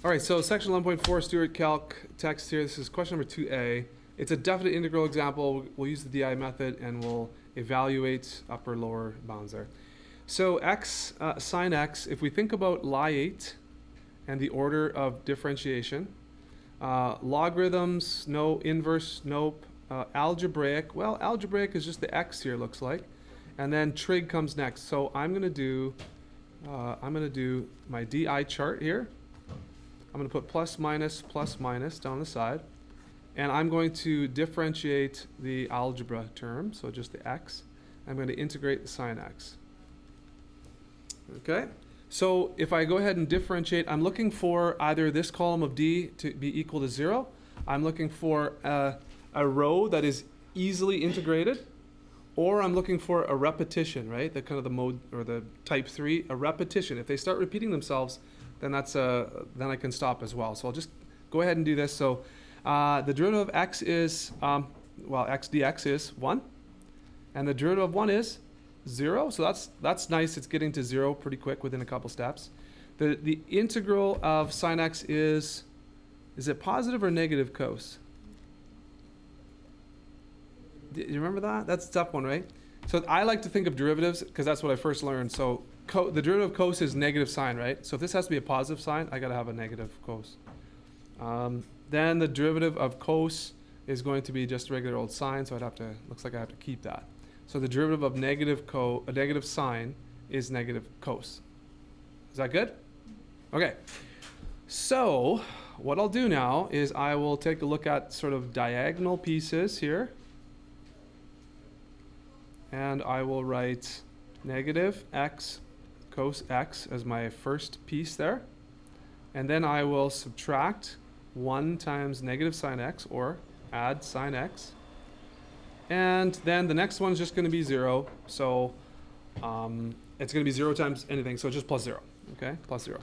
All right, so section 11.4 Stewart Calc text here. This is question number 2A. It's a definite integral example. We'll use the DI method and we'll evaluate upper lower bounds there. So x, sine x, if we think about Lie8 and the order of differentiation, logarithms, no, inverse, nope, algebraic, well, algebraic is just the x here, looks like, and then trig comes next. So I'm going to do my DI chart here. I'm going to put plus minus down the side, and I'm going to differentiate the algebra term, so just the x. I'm going to integrate the sine x. Okay, so if I go ahead and differentiate, I'm looking for either this column of D to be equal to 0. I'm looking for a row that is easily integrated, or I'm looking for a repetition, right? The kind of the mode or the type 3, a repetition. If they start repeating themselves, then that's then I can stop as well. So I'll just go ahead and do this. So the derivative of x is well, x dx is 1, and the derivative of 1 is 0. So that's nice. It's getting to 0 pretty quick within a couple steps. The integral of sine x is it positive or negative cos? Do you remember that? That's a tough one, right? So I like to think of derivatives because that's what I first learned. So the derivative of cos is negative sine, right? So if this has to be a positive sign, I got to have a negative cos. Then the derivative of cos is going to be just a regular old sine, so looks like I have to keep that. So the derivative of a negative sine is negative cos. Is that good? Okay. So what I'll do now is I will take a look at sort of diagonal pieces here. And I will write negative x cos x as my first piece there. And then I will subtract 1 times negative sine x, or add sine x. And then the next one's just going to be 0. So it's going to be 0 times anything, so just plus 0. Okay, plus 0.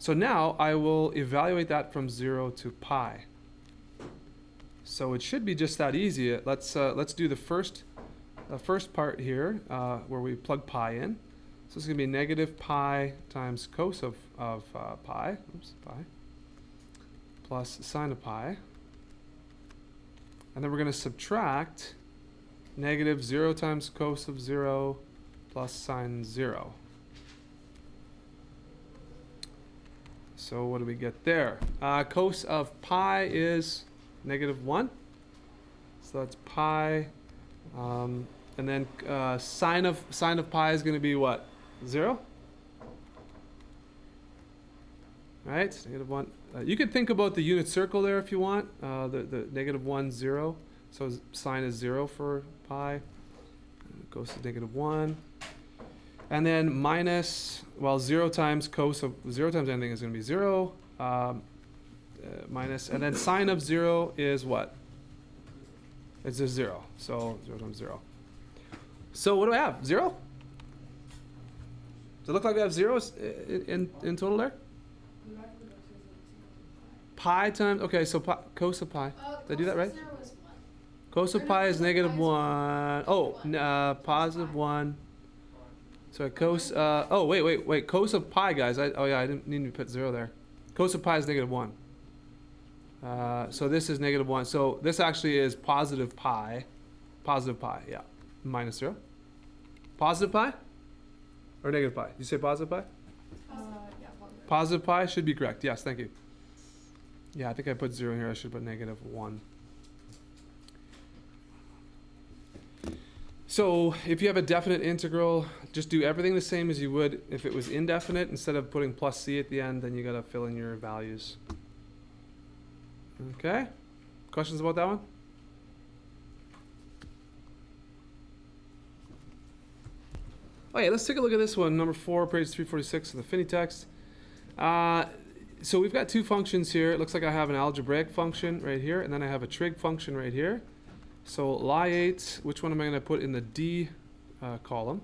So now I will evaluate that from 0 to pi. So it should be just that easy. Let's do the first part here where we plug pi in. So it's going to be negative pi times cos of pi, plus sine of pi. And then we're going to subtract negative 0 times cos of 0 plus sine 0. So what do we get there? Cos of pi is negative 1. So that's pi. And then sine of pi is going to be what? 0? Right? Negative 1. You could think about the unit circle there if you want. The negative 1, 0. So sine is 0 for pi. It goes to negative 1. And then minus, well, 0 times cos of 0 times anything is going to be 0. Minus, and then sine of 0 is what? It's just 0. So 0 times 0. So what do I have? 0? Does it look like we have zeros in total there? Pi times, okay, so cos of pi. Did I do that right? Cos of pi is negative 1. Oh, positive 1. So cos, oh, wait. Cos of pi, guys. I didn't need to put 0 there. Cos of pi is negative 1. So this is negative 1. So this actually is positive pi. Positive pi, yeah. Minus 0. Positive pi? Or negative pi? Did you say positive pi? Yeah, positive pi should be correct. Yes, thank you. Yeah, I think I put 0 in here. I should put negative 1. So if you have a definite integral, just do everything the same as you would if it was indefinite. Instead of putting plus c at the end, then you got to fill in your values. Okay? Questions about that one? Okay, let's take a look at this one, number 4, page 346 of the Finney text. So we've got two functions here. It looks like I have an algebraic function right here, and then I have a trig function right here. So Lie8, which one am I going to put in the D column?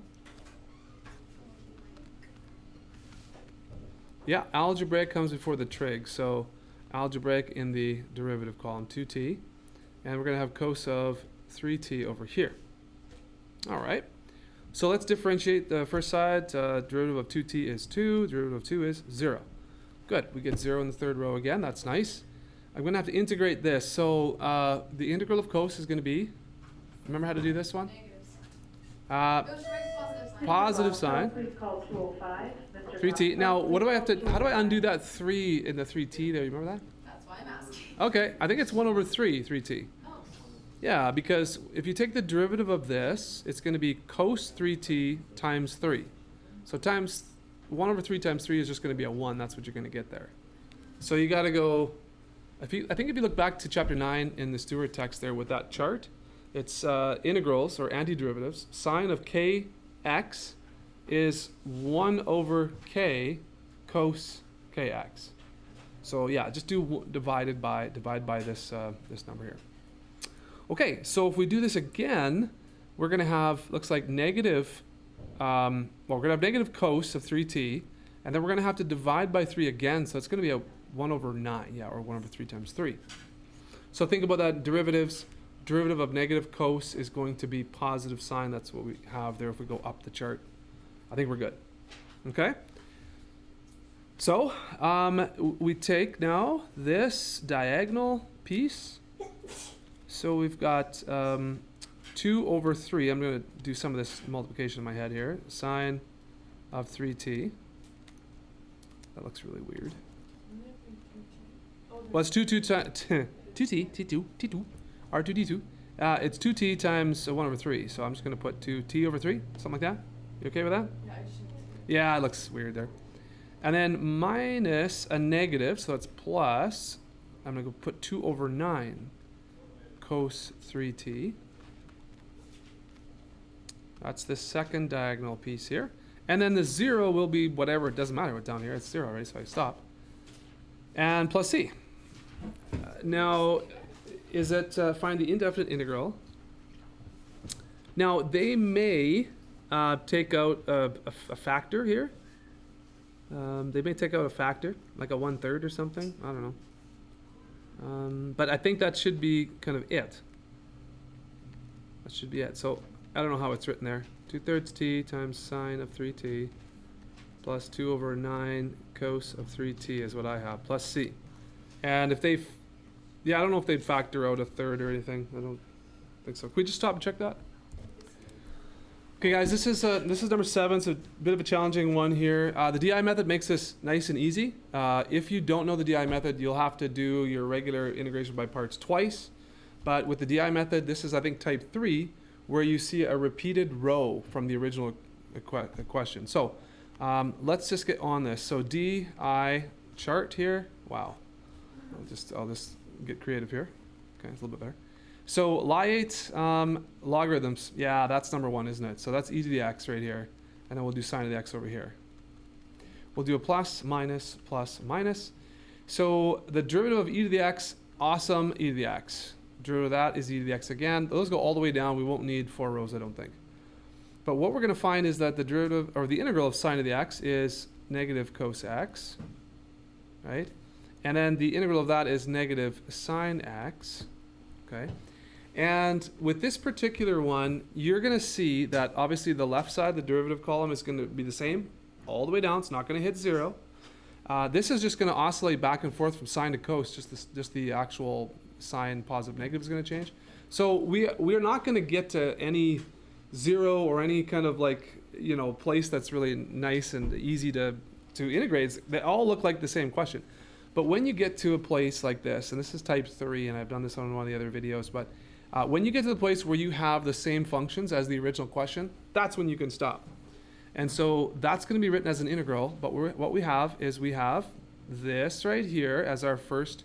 Yeah, algebraic comes before the trig. So algebraic in the derivative column, 2t. And we're going to have cos of 3t over here. All right. So let's differentiate the first side. Derivative of 2t is 2. Derivative of 2 is 0. Good. We get 0 in the third row again. That's nice. I'm going to have to integrate this. So the integral of cos is going to be, remember how to do this one? Positive sign. 3t. Now, what do I have to, how do I undo that 3 in the 3t there? You remember that? That's why I'm asking. Okay, I think it's 1 over 3, 3t. Oh. Yeah, because if you take the derivative of this, it's going to be cos 3t times 3. So times 1 over 3 times 3 is just going to be a 1. That's what you're going to get there. So you got to go, I think if you look back to chapter 9 in the Stewart text there with that chart, it's integrals or antiderivatives. Sine of kx is 1 over k cos kx. So yeah, just do divide by this this number here. Okay, so if we do this again, we're going to have, looks like negative, well, we're going to have negative cos of 3t, and then we're going to have to divide by 3 again, so it's going to be a 1 over 9, yeah, or 1 over 3 times 3. So think about that, derivatives. Derivative of negative cos is going to be positive sine. That's what we have there if we go up the chart. I think we're good. Okay? So we take now this diagonal piece. So we've got 2 over 3. I'm going to do some of this multiplication in my head here. Sine of 3t. That looks really weird. Well, it's 2t, T2, R2D2. It's 2t times 1 over 3. So I'm just going to put 2t over 3, something like that. You okay with that? Yeah, I just Yeah, it looks weird there. And then minus a negative, so it's plus. I'm going to go put 2 over 9 cos 3t. That's the second diagonal piece here. And then the 0 will be whatever. It doesn't matter what down here. It's 0 already, so I stop. And plus c. Now, is it find the indefinite integral? Now, they may take out a factor here. They may take out a factor, like a 1/3 or something. I don't know. But I think that should be kind of it. That should be it. So I don't know how it's written there. 2/3 t times sine of 3t plus 2 over 9 cos of 3t is what I have, plus c. And if they, yeah, I don't know if they'd factor out a third or anything. I don't think so. Can we just stop and check that? Okay, guys, this is number 7. It's a bit of a challenging one here. The DI method makes this nice and easy. If you don't know the DI method, you'll have to do your regular integration by parts twice. But with the DI method, this is, I think, type 3, where you see a repeated row from the original question. So let's just get on this. So DI chart here. Wow. I'll just get creative here. Okay, it's a little bit better. So Lyate logarithms, yeah, that's number 1, isn't it? So that's e to the x right here, and then we'll do sine of the x over here. We'll do a plus, minus, plus, minus. So the derivative of e to the x, awesome, e to the x. Derivative of that is e to the x again. Those go all the way down. We won't need 4 rows, I don't think. But what we're going to find is that the derivative, or the integral of sine of the x is negative cos x, right? And then the integral of that is negative sine x, okay? And with this particular one, you're going to see that obviously the left side, the derivative column, is going to be the same all the way down. It's not going to hit 0. This is just going to oscillate back and forth from sine to cos. Just the actual sign, positive, negative, is going to change. So we are not going to get to any 0 or any kind of like, you know, place that's really nice and easy to integrate. They all look like the same question. But when you get to a place like this, and this is type 3, and I've done this on one of the other videos, but when you get to the place where you have the same functions as the original question, that's when you can stop. And so that's going to be written as an integral, but what we have is we have this right here as our first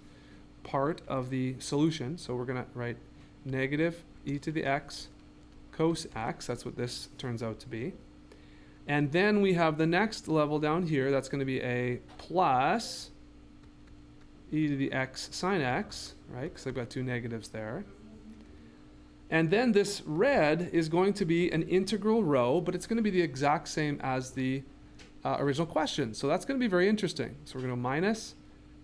part of the solution. So we're going to write negative e to the x cos x. That's what this turns out to be. And then we have the next level down here. That's going to be a plus e to the x sine x, right? Because I've got 2 negatives there. And then this red is going to be an integral row, but it's going to be the exact same as the original question. So that's going to be very interesting. So we're going to minus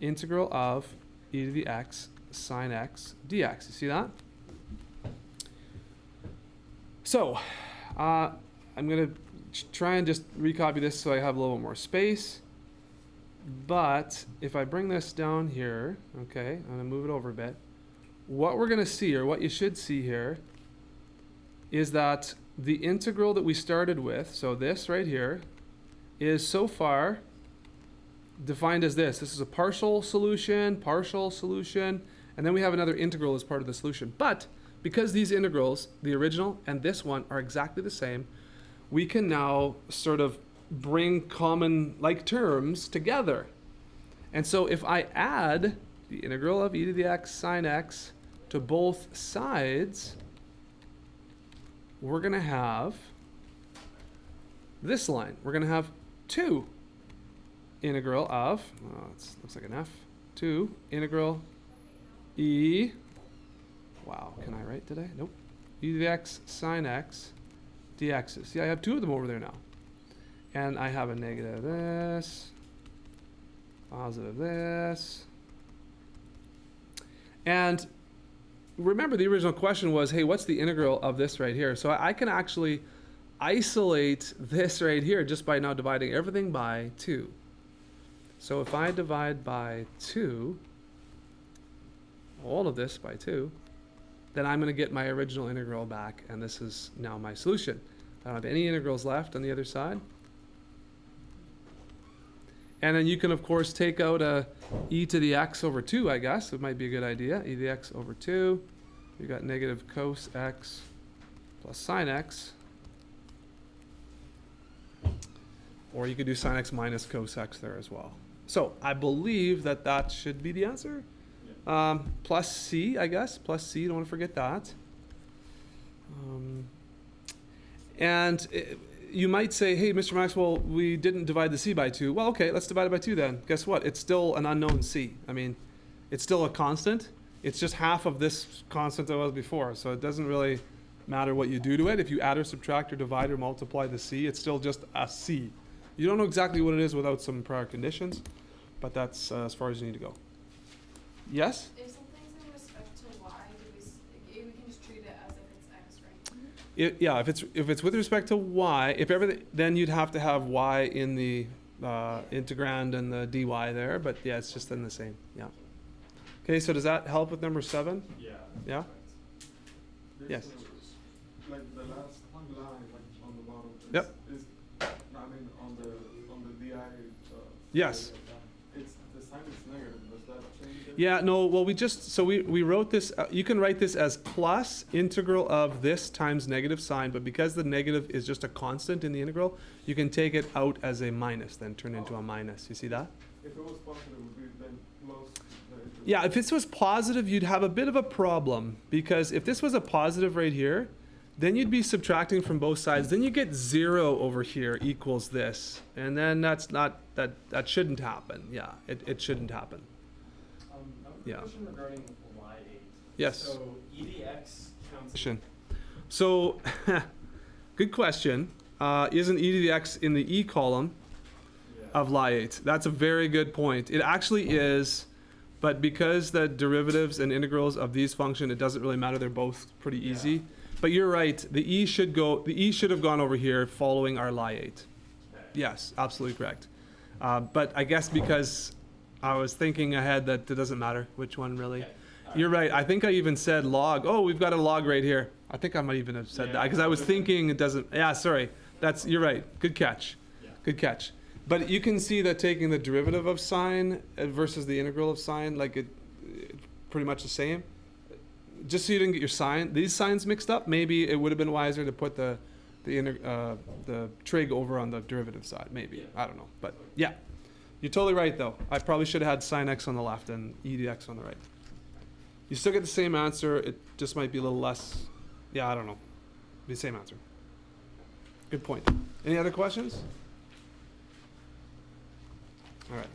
integral of e to the x sine x dx. You see that? So I'm going to try and just recopy this so I have a little more space. But if I bring this down here, okay, I'm gonna move it over a bit. What we're gonna see, or what you should see here, is that the integral that we started with, so this right here, is so far defined as this. This is a partial solution, and then we have another integral as part of the solution. But because these integrals, the original and this one, are exactly the same, we can now sort of bring common like terms together. And so if I add the integral of e to the x sine x to both sides, we're going to have this line. We're going to have 2 integral of, it looks like an F, 2 integral e, wow, can I write today? Nope. E to the x sine x dx's. See, I have 2 of them over there now. And I have a negative this, positive this. And remember, the original question was, hey, what's the integral of this right here? So I can actually isolate this right here just by now dividing everything by 2. So if I divide by 2, all of this by 2, then I'm going to get my original integral back, and this is now my solution. I don't have any integrals left on the other side. And then you can, of course, take out a e to the x over 2, I guess. It might be a good idea. E to the x over 2. You've got negative cos x plus sine x. Or you could do sine x minus cos x there as well. So I believe that that should be the answer. Yeah. Plus c, I guess. Plus c, don't want to forget that. You might say, hey, Mr. Maxwell, we didn't divide the c by 2. Well, okay, let's divide it by 2 then. Guess what? It's still an unknown c. I mean, it's still a constant. It's just half of this constant that was before. So it doesn't really matter what you do to it. If you add or subtract or divide or multiply the c, it's still just a c. You don't know exactly what it is without some prior conditions, but that's as far as you need to go. Yes? If something's in respect to y, we can just treat it as if it's x, right? Yeah, if it's with respect to y, if everything, then you'd have to have y in the integrand and the dy there, but yeah, it's just in the same. Yeah. Okay, so does that help with number 7? Yeah. Yeah? Yes. Like the last line, like on the bottom. Yep. Is, I mean, on the di. Yes. It's the sign is negative. Does that change it? Yeah, no, well, we wrote this, you can write this as plus integral of this times negative sign, but because the negative is just a constant in the integral, you can take it out as a minus, then turn into a minus. You see that? If it was positive, it would be then plus the integral. Yeah, if this was positive, you'd have a bit of a problem, because if this was a positive right here, then you'd be subtracting from both sides. Then you get 0 over here equals this, and then that's not, that shouldn't happen. Yeah, it shouldn't happen. I have a Yeah. question regarding y8. Yes. So e to the x counts. So, good question. Isn't e to the x in the e column of Lie8? That's a very good point. It actually is, but because the derivatives and integrals of these function, it doesn't really matter. They're both pretty easy. But you're right. The e should have gone over here following our Lie8. Okay. Yes, absolutely correct. But I guess because I was thinking ahead that it doesn't matter which one really. Okay. You're right. I think I even said log. Oh, we've got a log right here. I think I might even have said that because I was thinking it doesn't. Yeah, sorry. You're right. Good catch. Yeah. Good catch. But you can see that taking the derivative of sine versus the integral of sine, like it's pretty much the same. Just so you didn't get your these signs mixed up, maybe it would have been wiser to put the trig over on the derivative side. Maybe. Yeah. I don't know. But yeah, you're totally right though. I probably should have had sine x on the left and e to the x on the right. You still get the same answer. It just might be a little less. Yeah, I don't know. Be the same answer. Good point. Any other questions? All right.